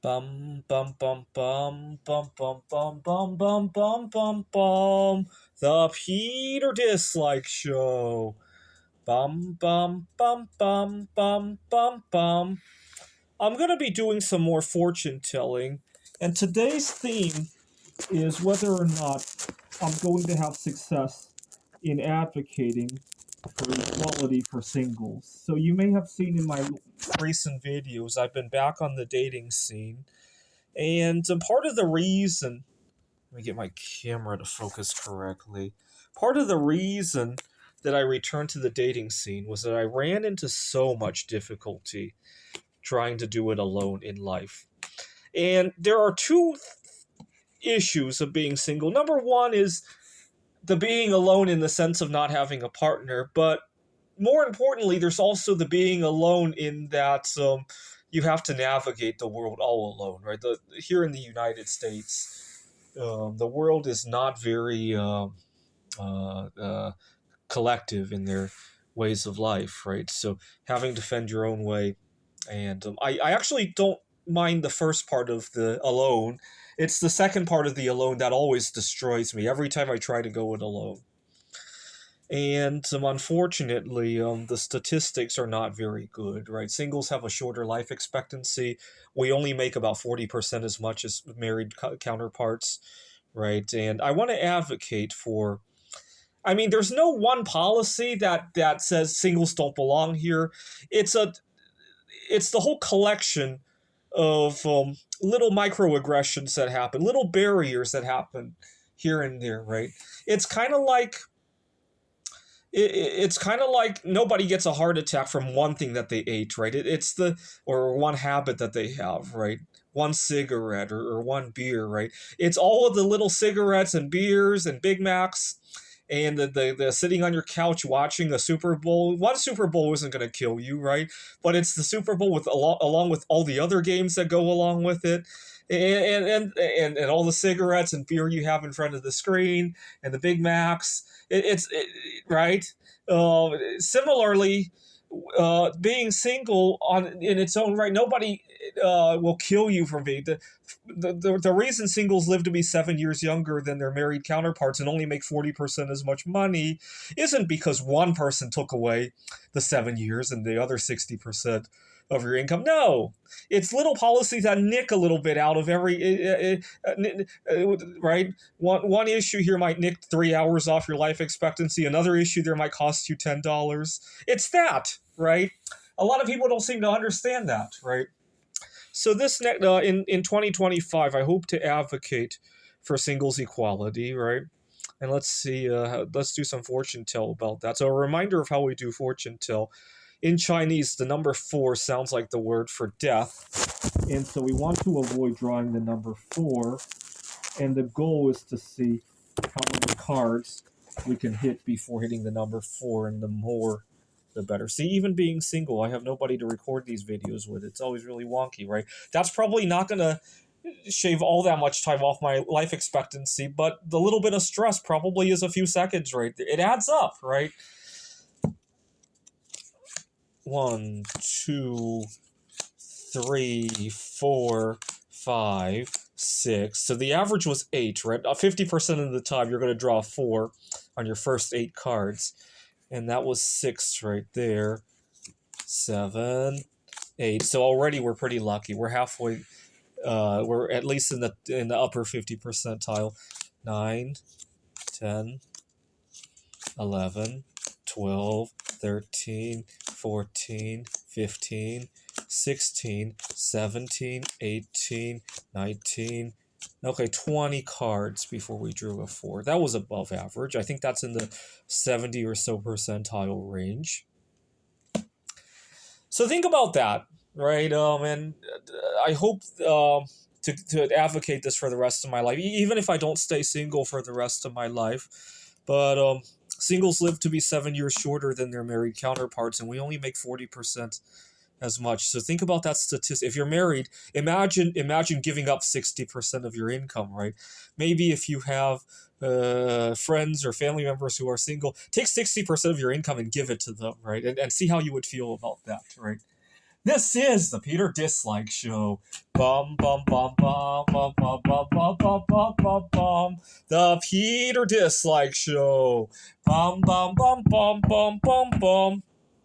Bum bum bum bum bum bum bum bum bum bum bum bum. The Peter Dislike Show. Bum bum bum bum bum bum bum. I'm gonna be doing some more fortune telling, and today's theme is whether or not I'm going to have success in advocating for equality for singles. So you may have seen in my recent videos, I've been back on the dating scene. And part of the reason, let me get my camera to focus correctly. Part of the reason that I returned to the dating scene was that I ran into so much difficulty trying to do it alone in life. And there are two issues of being single. Number one is the being alone in the sense of not having a partner, but more importantly, there's also the being alone in that you have to navigate the world all alone, right? Here in the United States, the world is not very uh, uh, collective in their ways of life, right? So having to fend your own way, and I actually don't mind the first part of the alone. It's the second part of the alone that always destroys me every time I try to go it alone. And unfortunately, the statistics are not very good, right? Singles have a shorter life expectancy. We only make about 40% as much as married counterparts, right? And I want to advocate for. I mean, there's no one policy that says singles don't belong here. It's a it's the whole collection of little microaggressions that happen, little barriers that happen here and there, right? It's kind of like it's kind of like nobody gets a heart attack from one thing that they ate, right? It's the or one habit that they have, right? One cigarette or one beer, right? It's all of the little cigarettes and beers and Big Macs and the sitting on your couch watching the Super Bowl. One Super Bowl isn't going to kill you, right? But it's the Super Bowl with along with all the other games that go along with it. And all the cigarettes and beer you have in front of the screen and the Big Macs. Right. Similarly, being single in its own right, nobody will kill you from being the reason singles live to be 7 years younger than their married counterparts and only make 40% as much money isn't because one person took away the 7 years and the other 60% of your income. No, it's little policies that nick a little bit out of every right. One issue here might nick 3 hours off your life expectancy. Another issue there might cost you $10. It's that, right? A lot of people don't seem to understand that, right? So in 2025, I hope to advocate for singles equality, right? And let's see, let's do some fortune tell about that. So a reminder of how we do fortune tell. In Chinese, the number 4 sounds like the word for death, and so we want to avoid drawing the number 4. And the goal is to see how many cards we can hit before hitting the number 4, and the more the better. See, even being single, I have nobody to record these videos with. It's always really wonky, right? That's probably not going to shave all that much time off my life expectancy, but the little bit of stress probably is a few seconds, right? It adds up, right? 1, 2, 3, 4, 5, 6. So the average was 8, right? 50% of the time you're going to draw 4 on your first 8 cards. And that was 6 right there. 7, 8. So already we're pretty lucky. We're halfway. We're at least in the upper 50 percentile. 9, 10, 11, 12, 13, 14, 15, 16, 17, 18, 19. Okay, 20 cards before we drew a 4. That was above average. I think that's in the 70 or so percentile range. So think about that, right? And I hope to advocate this for the rest of my life, even if I don't stay single for the rest of my life. But singles live to be 7 years shorter than their married counterparts, and we only make 40% as much. So think about that statistic. If you're married, imagine giving up 60% of your income, right? Maybe if you have friends or family members who are single, take 60% of your income and give it to them, right? And see how you would feel about that, right? This is the Peter Dislike Show. Bum bum bum bum bum bum bum bum bum bum bum bum. The Peter Dislike Show. Bum bum bum bum bum bum bum.